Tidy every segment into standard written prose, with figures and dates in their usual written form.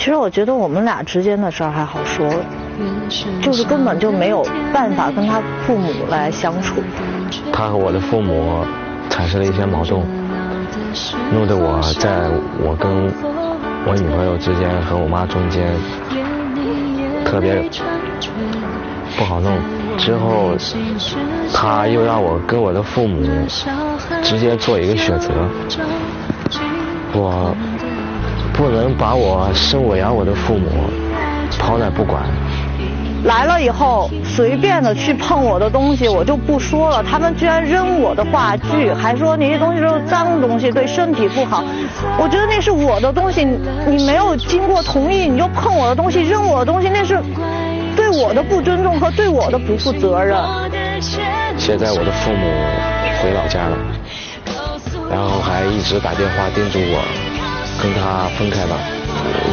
其实我觉得我们俩之间的事儿还好说，就是根本就没有办法跟他父母来相处。他和我的父母产生了一些矛盾，弄得我在我跟我女朋友之间和我妈中间特别不好弄。之后他又让我跟我的父母直接做一个选择，我不能把我生我养我的父母抛那不管。来了以后随便的去碰我的东西我就不说了，他们居然扔我的话剧，还说那些东西都是脏东西，对身体不好。我觉得那是我的东西，你没有经过同意你就碰我的东西扔我的东西，那是对我的不尊重和对我的不负责任。现在我的父母回老家了，然后还一直打电话叮嘱我跟他分开吧。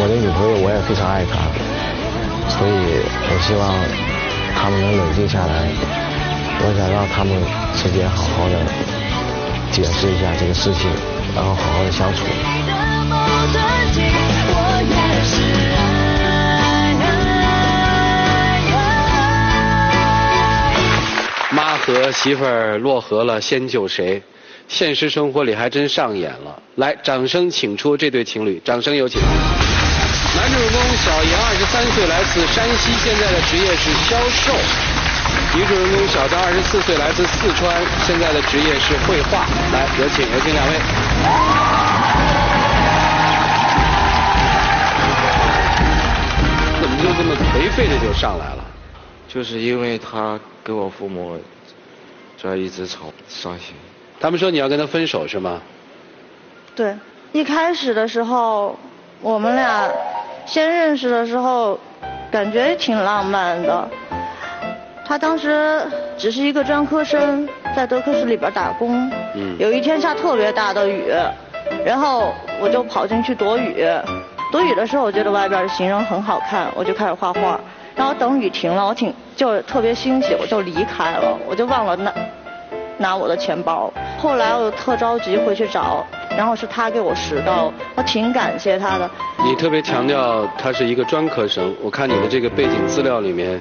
我的女朋友我也非常爱她，所以我希望他们能冷静下来，我想让他们之间好好的解释一下这个事情，然后好好的相处。妈和媳妇儿落河了，先救谁？现实生活里还真上演了。来，掌声请出这对情侣，掌声有请。男主人公小杨23岁，来自山西，现在的职业是销售。女主人公小张24岁，来自四川，现在的职业是绘画。来，有请两位。怎么就这么颓废的就上来了？就是因为他跟我父母这一直吵伤心。他们说你要跟他分手是吗？对，一开始的时候我们俩先认识的时候感觉挺浪漫的，他当时只是一个专科生，在德克士里边打工。有一天下特别大的雨，然后我就跑进去躲雨。躲雨的时候我觉得外边的行人很好看，我就开始画画。然后等雨停了，就特别欣喜，我就离开了，我就忘了拿我的钱包。后来我特着急回去找，然后是他给我拾到，我挺感谢他的。你特别强调他是一个专科生，我看你的这个背景资料里面，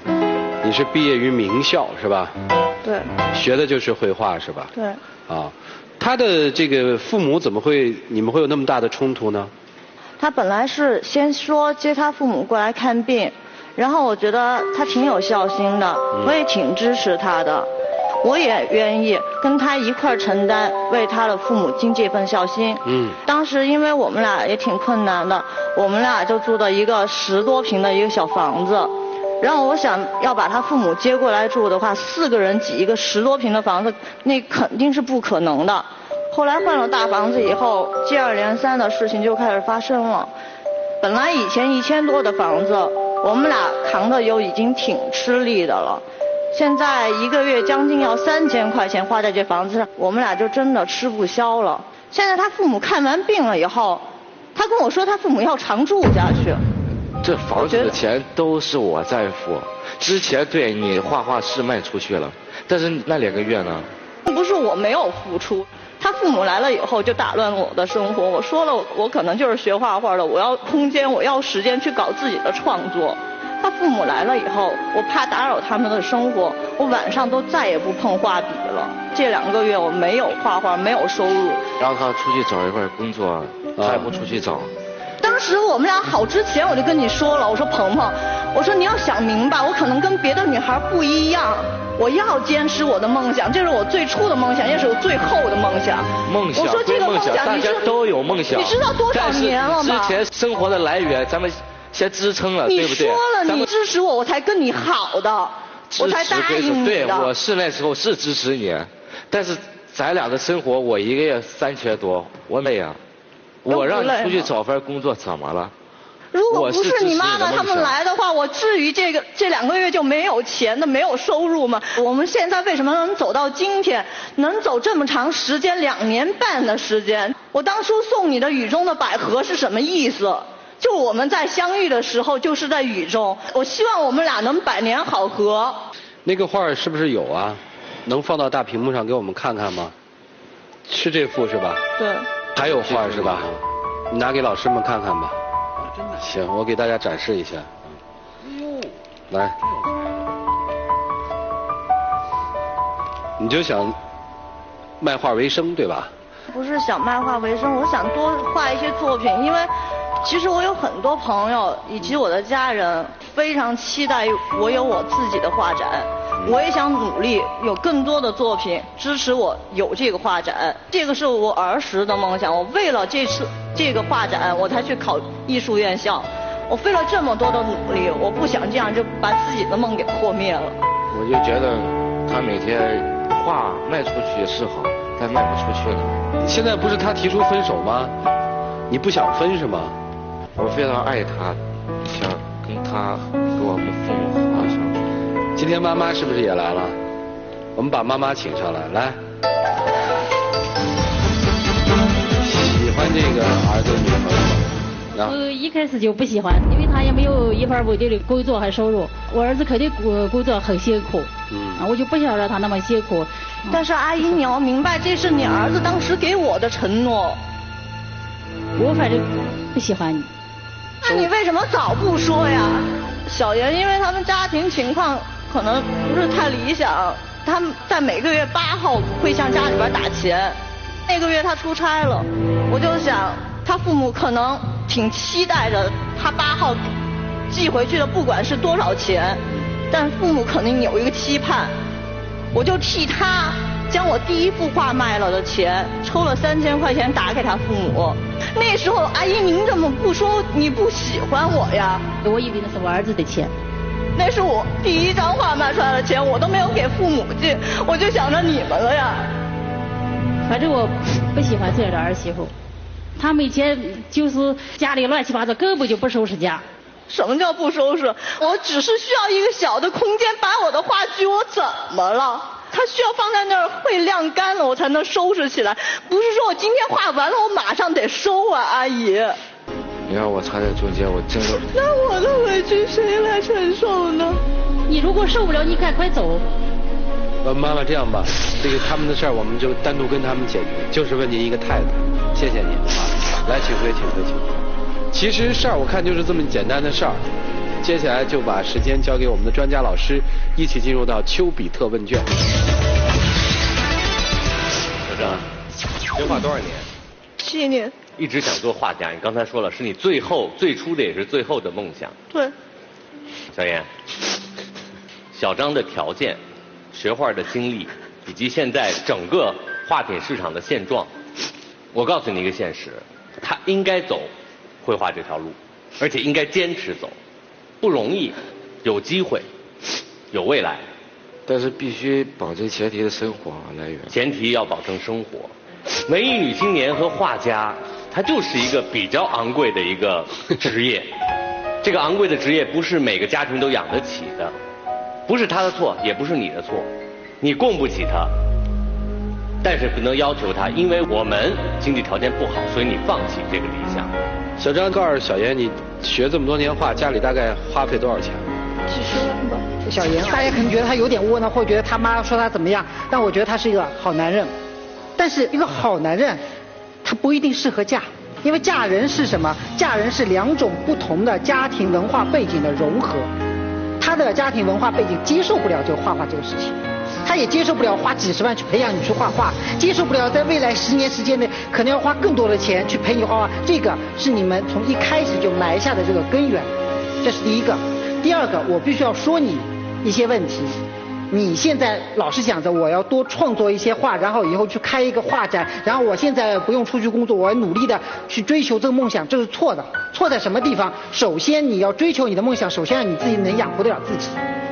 你是毕业于名校是吧？对。学的就是绘画是吧？对。啊，他的这个父母你们会有那么大的冲突呢？他本来是先说接他父母过来看病。然后我觉得他挺有孝心的，我也挺支持他的，我也愿意跟他一块承担为他的父母尽这份孝心。当时因为我们俩也挺困难的，我们俩就住的一个10多平的一个小房子，然后我想要把他父母接过来住的话，4个人挤一个10多平的房子，那肯定是不可能的。后来换了大房子以后，接二连三的事情就开始发生了。本来以前1000多的房子，我们俩扛的又已经挺吃力的了，现在1个月将近要3000块钱花在这房子上，我们俩就真的吃不消了。现在他父母看完病了以后，他跟我说他父母要常住下去。这房子的钱都是我在付，之前对你画画是卖出去了，但是那2个月呢？不是我没有付出，他父母来了以后就打乱我的生活。我说了，我可能就是学画画的，我要空间，我要时间去搞自己的创作。他父母来了以后，我怕打扰他们的生活，我晚上都再也不碰画笔了。这2个月我没有画画，没有收入。让他出去找一份工作，他也不出去找。当时我们俩好之前我就跟你说了，我说鹏鹏，我说你要想明白，我可能跟别的女孩不一样，我要坚持我的梦想，这是我最初的梦想，也是我最后的梦想。梦想，我说这个梦想，大家都有梦想。你知道多少年了吗？之前生活的来源，咱们先支撑了，对不对？你说了，你支持我，我才跟你好的，我才答应你的。对，我是那时候是支持你，但是咱俩的生活，我1个月3000多，我累啊。我让你出去找份工作怎么了？如果不是你妈妈他们来的话，我至于这2个月就没有钱的，没有收入吗？我们现在为什么能走到今天，能走这么长时间，2年半的时间？我当初送你的雨中的百合是什么意思？就我们在相遇的时候就是在雨中，我希望我们俩能百年好合。那个画是不是有啊？能放到大屏幕上给我们看看吗？是这幅是吧？对。还有画是吧？你拿给老师们看看吧。行，我给大家展示一下。来，你就想卖画为生，对吧？不是想卖画为生，我想多画一些作品，因为其实我有很多朋友以及我的家人非常期待我有我自己的画展，我也想努力有更多的作品支持我有这个画展，这个是我儿时的梦想。我为了这个画展，我才去考艺术院校，我费了这么多的努力，我不想这样就把自己的梦给破灭了。我就觉得他每天画卖出去是好，但卖不出去了。现在不是他提出分手吗？你不想分是吗？我非常爱他，想跟他跟我们父母好好相处。今天妈妈是不是也来了？我们把妈妈请上来，来。喜欢这个儿子女朋友吗？我一开始就不喜欢，因为他也没有一份稳定的工作和收入。我儿子肯定工作很辛苦，我就不想让他那么辛苦。但是阿姨，你要明白，这是你儿子当时给我的承诺。我反正不喜欢你。那你为什么早不说呀？小妍因为他们家庭情况可能不是太理想，他们在每个月8号会向家里边打钱。那个月他出差了，我就想他父母可能挺期待着他8号寄回去的，不管是多少钱，但父母肯定有一个期盼。我就替他将我第一幅画卖了的钱抽了3000块钱打给他父母。那时候阿姨您怎么不说你不喜欢我呀？我以为那是我儿子的钱，那是我第一张画卖出来的钱，我都没有给父母去，我就想着你们了呀。反正我不喜欢这样的儿媳妇，她每天就是家里乱七八糟，根本就不收拾家。什么叫不收拾？我只是需要一个小的空间摆我的画具，我怎么了？它需要放在那儿会晾干了我才能收拾起来，不是说我今天画完了我马上得收啊，阿姨。你让我插在中间，我真的。那我的委屈谁来承受呢？你如果受不了，你赶快走。妈妈这样吧，这个他们的事儿我们就单独跟他们解决，就是问您一个态度。谢谢您啊，来，请回，请回，请回。其实事儿我看就是这么简单的事儿，接下来就把时间交给我们的专家老师，一起进入到丘比特问卷。小张，学画多少年？7年。一直想做画家，你刚才说了，是你最初的也是最后的梦想。对。小妍，小张的条件、学画的经历，以及现在整个画品市场的现状，我告诉你一个现实，他应该走绘画这条路，而且应该坚持走，不容易，有机会，有未来。但是必须保证前提的生活来源。前提要保证生活。文艺女青年和画家，它就是一个比较昂贵的一个职业。这个昂贵的职业不是每个家庭都养得起的，不是他的错，也不是你的错，你供不起他。但是不能要求他，因为我们经济条件不好，所以你放弃这个理想。小张告诉小妍，你学这么多年画，家里大概花费多少钱？几10万吧。小妍，大家可能觉得他有点窝囊，或者觉得他妈说他怎么样，但我觉得他是一个好男人。但是一个好男人，他不一定适合嫁，因为嫁人是什么？嫁人是2种不同的家庭文化背景的融合。他的家庭文化背景接受不了这个画画这个事情，他也接受不了花几10万去培养你去画画，接受不了在未来10年时间内可能要花更多的钱去陪你画画。这个是你们从一开始就埋下的这个根源，这是第一个。第二个，我必须要说你一些问题。你现在老是想着我要多创作一些画，然后以后去开一个画展，然后我现在不用出去工作，我要努力的去追求这个梦想，这是错的。错在什么地方？首先你要追求你的梦想，首先让你自己能养活得了自己，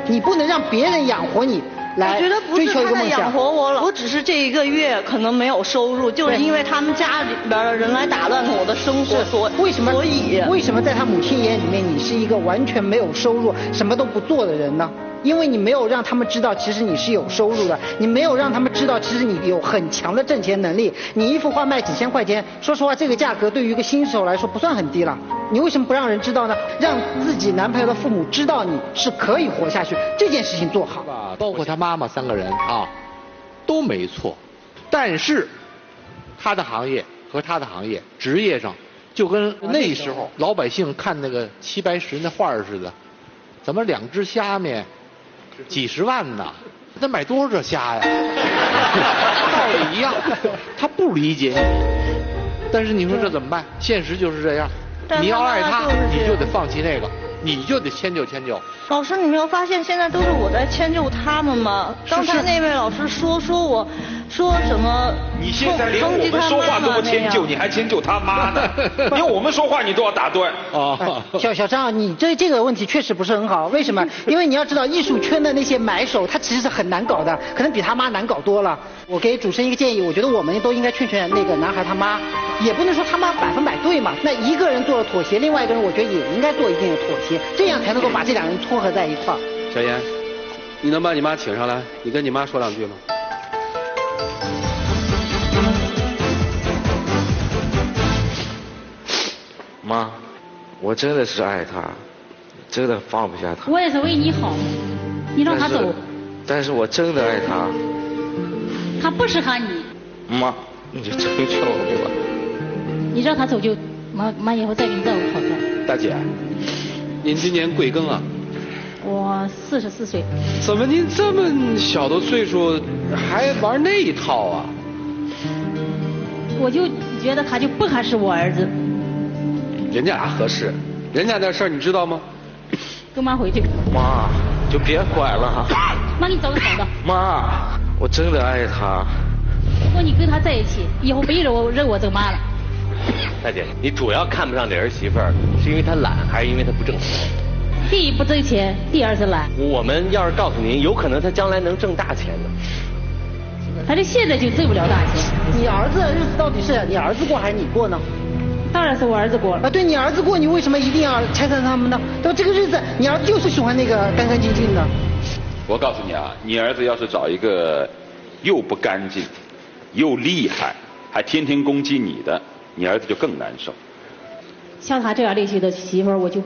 你不能让别人养活你来追求一个梦想。我觉得不是他在养活我了，我只是这一个月可能没有收入，就是因为他们家里边的人来打乱了我的生活，所以为什么在他母亲眼里面你是一个完全没有收入、什么都不做的人呢？因为你没有让他们知道其实你是有收入的，你没有让他们知道其实你有很强的挣钱能力。你一幅画卖几千块钱，说实话这个价格对于一个新手来说不算很低了，你为什么不让人知道呢？让自己男朋友的父母知道你是可以活下去，这件事情做好。包括他妈妈3个人啊都没错，但是他的行业和他的行业职业上就跟那时候老百姓看那个齐白石那画似的，怎么2只虾面几十万呢？他买多少这虾呀？道理一样，他不理解你。但是你说这怎么办？现实就是这样。你要爱他，你就得放弃那个，你就得迁就迁就。老师，你没有发现现在都是我在迁就他们吗？刚才那位老师说我，说什么？你现在连我们说话都不迁就，你还迁就他妈呢？连我们说话你都要打断。哦，小张，你这个问题确实不是很好。为什么？因为你要知道，艺术圈的那些买手，他其实很难搞的，可能比他妈难搞多了。我给主持人一个建议，我觉得我们都应该劝那个男孩他妈，也不能说他妈100%对嘛。那一个人做了妥协，另外一个人我觉得也应该做一定的妥协，这样才能够把这2人撮合在一块儿。小妍，你能把你妈请上来？你跟你妈说2句吗？妈，我真的是爱他，真的放不下他。我也是为你好，你让他走。但是我真的爱他。他不适合你。妈，你就成全我吧。你让他走就，妈以后再给你找个好的。大姐，您今年贵庚啊？我44岁。怎么您这么小的岁数还玩那一套啊？我就觉得他就不合适我儿子。人家俩合适，人家的事儿你知道吗？跟妈回去。妈，就别拐了。妈，给你找个好的。妈，我真的爱他。如果你跟他在一起，以后没人认我这个妈了。大姐，你主要看不上这儿媳妇儿，是因为她懒，还是因为她不挣钱？第一不挣钱，第二是懒。我们要是告诉您，有可能她将来能挣大钱呢。他这现在就挣不了大钱。你儿子的日子到底是你儿子过还是你过呢？当然是我儿子过了。啊，对你儿子过，你为什么一定要拆散他们呢？对吧？这个日子，你儿子就是喜欢那个干干净净的。我告诉你啊，你儿子要是找一个又不干净，又厉害，还天天攻击你的，你儿子就更难受。像他这样类型的媳妇儿，我就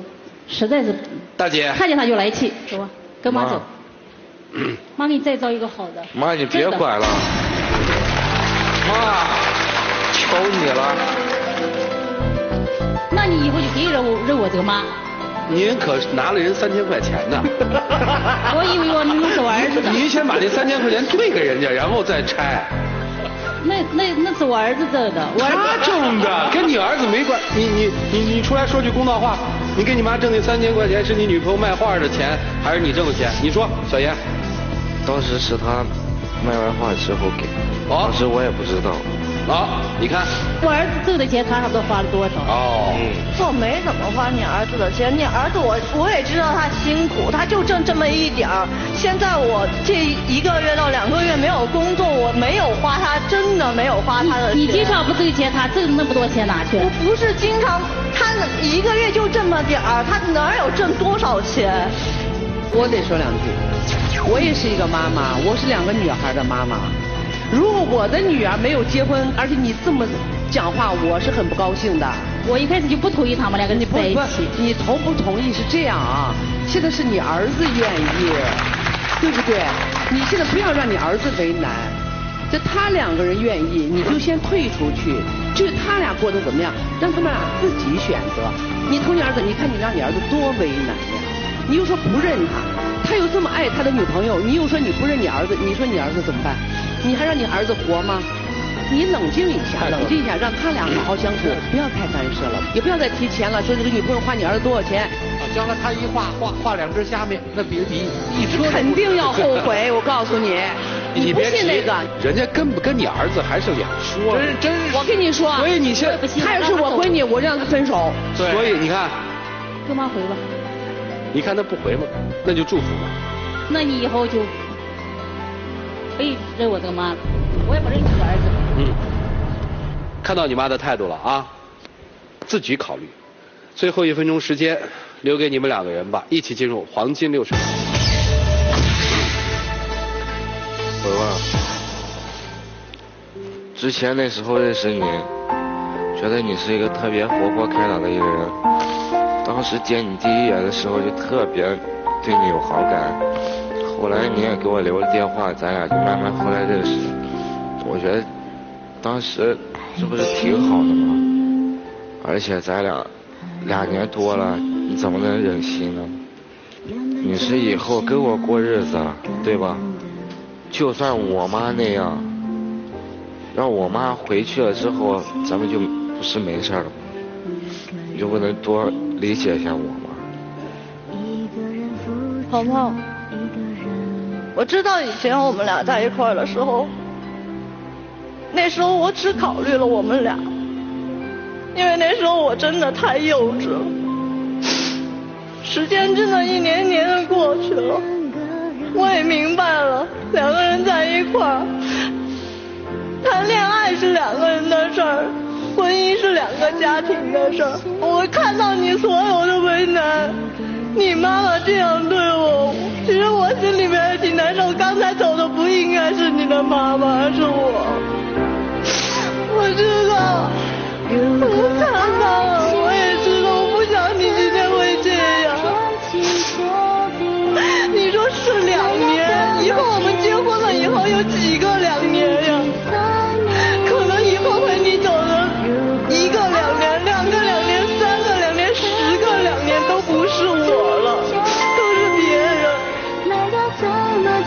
实在是大姐看见他就来气，走吧，跟妈走。妈给你再找一个好的。妈，你别拐了。妈，求你了。那你以后就别认我这个妈。您可拿了人3000块钱呢。我以为我那是我儿子的。您先把这3000块钱退给人家，然后再拆。那是我儿子挣的，我儿子他挣的，跟你儿子没关。你出来说句公道话，你给你妈挣那3000块钱是你女朋友卖画的钱，还是你挣的钱？你说，小严。当时是他卖完画之后给，当时我也不知道。你看，我儿子挣的钱，他差不多花了多少？我没怎么花你儿子的钱，你儿子我也知道他辛苦，他就挣这么一点儿。现在我这1个月到2个月没有工作，我没有花他，真的没有花他的钱。你经常不挣钱，他挣那么多钱哪去？我不是经常，他1个月就这么点儿，他哪有挣多少钱？我得说2句，我也是一个妈妈，我是2个女孩的妈妈。如果我的女儿没有结婚，而且你这么讲话，我是很不高兴的。我一开始就不同意他们2个人在一起。你同不同意是这样啊？现在是你儿子愿意，对不对？你现在不要让你儿子为难，这他2个人愿意，你就先退出去，至于他俩过得怎么样，让他们俩自己选择。你同你儿子，你看你让你儿子多为难呀！你又说不认他又这么爱他的女朋友，你又说你不认你儿子，你说你儿子怎么办？你还让你儿子活吗？你冷静一下，让他俩好好相处，不要太干涉了，也不要再提钱了，说这个女朋友花你儿子多少钱。将来他一画2只虾面，那比一车。肯定要后悔，我告诉你。你不信那个？人家跟不跟你儿子还是两说。真是。我跟你说，所以你现他要是我闺女，我让他分手。对。所以你看，跟妈回吧。你看他不回吗？那就祝福吧。那你以后就别认我这个妈了，我也不认你这儿子。看到你妈的态度了啊，自己考虑。最后1分钟时间留给你们2个人吧，一起进入黄金60秒。文文，之前那时候认识你，觉得你是一个特别活泼开朗的一个人。当时见你第一眼的时候就特别对你有好感，后来你也给我留了电话，咱俩就慢慢后来认识。我觉得当时这不是挺好的吗？而且咱俩2年多了，你怎么能忍心呢？你是以后跟我过日子，对吧？就算我妈那样，让我妈回去了之后，咱们就不是没事了吗？你就不能多理解一下我吗？鹏鹏，我知道以前我们俩在一块儿的时候，那时候我只考虑了我们俩，因为那时候我真的太幼稚了。时间真的一年年的过去了，我也明白了，2个人在一块儿，谈恋爱是2个人的事儿，婚姻是2个家庭的事儿。我看到你所有的为难，你妈妈这样对我，其实我心里面也挺难受。刚才走的不应该是你的妈妈，是我。我知道，我看到了，我也知道，我不想你今天会这样。你说是2年，以后我们结婚了以后有几个2年呀？可能以后陪你走的1个2年、2个2年、3个2年、10个2年都不是我了，都是别人。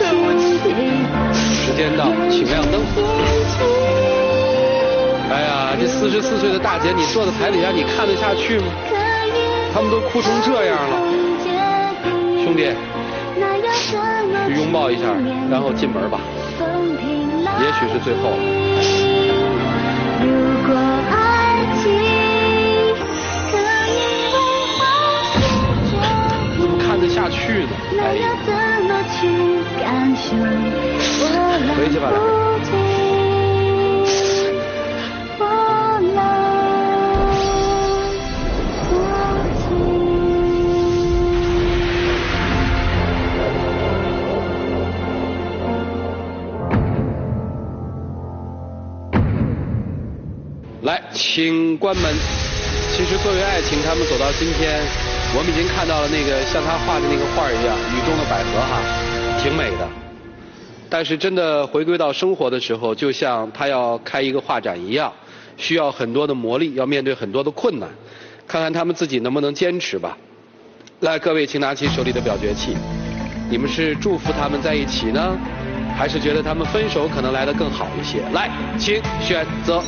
对不起。时间到，请亮灯。哎呀，这44岁的大姐，你坐在台底下，你看得下去吗？他们都哭成这样了，兄弟，去拥抱一下，然后进门吧，也许是最后了。如果爱情怎么看得下去呢？哎呀，回去吧。来，请关门。其实作为爱情，他们走到今天，我们已经看到了那个像他画的那个画一样，雨中的百合哈，挺美的。但是真的回归到生活的时候，就像他要开一个画展一样，需要很多的磨砺，要面对很多的困难。看看他们自己能不能坚持吧。来，各位请拿起手里的表决器，你们是祝福他们在一起呢，还是觉得他们分手可能来得更好一些？来，请选择。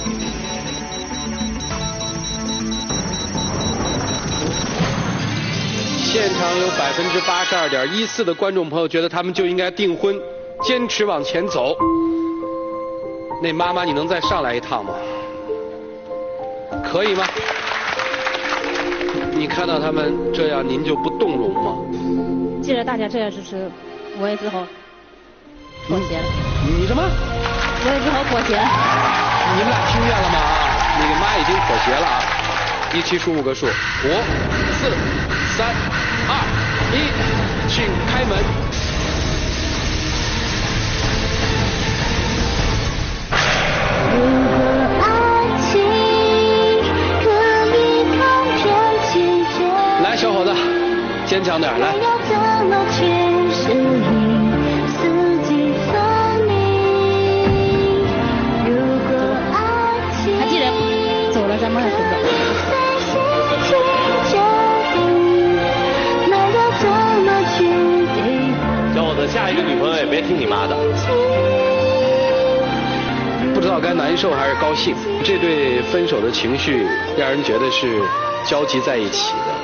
现场有82.14%的观众朋友觉得他们就应该订婚，坚持往前走。那妈妈，你能再上来一趟吗？可以吗？你看到他们这样，您就不动容吗？既然大家这样支持，我也只好妥协了。你什么？我也只好妥协。你们俩听见了吗？那个妈已经妥协了啊！17数5个数，5、4、3、2、1，请开门。来，小伙子，坚强点，来。他既然走了，咱们还是走。小伙子，下一个女朋友也别听你妈的。不知道该难受还是高兴，这对分手的情绪让人觉得是交集在一起的。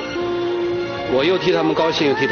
我又替他们高兴，又替他们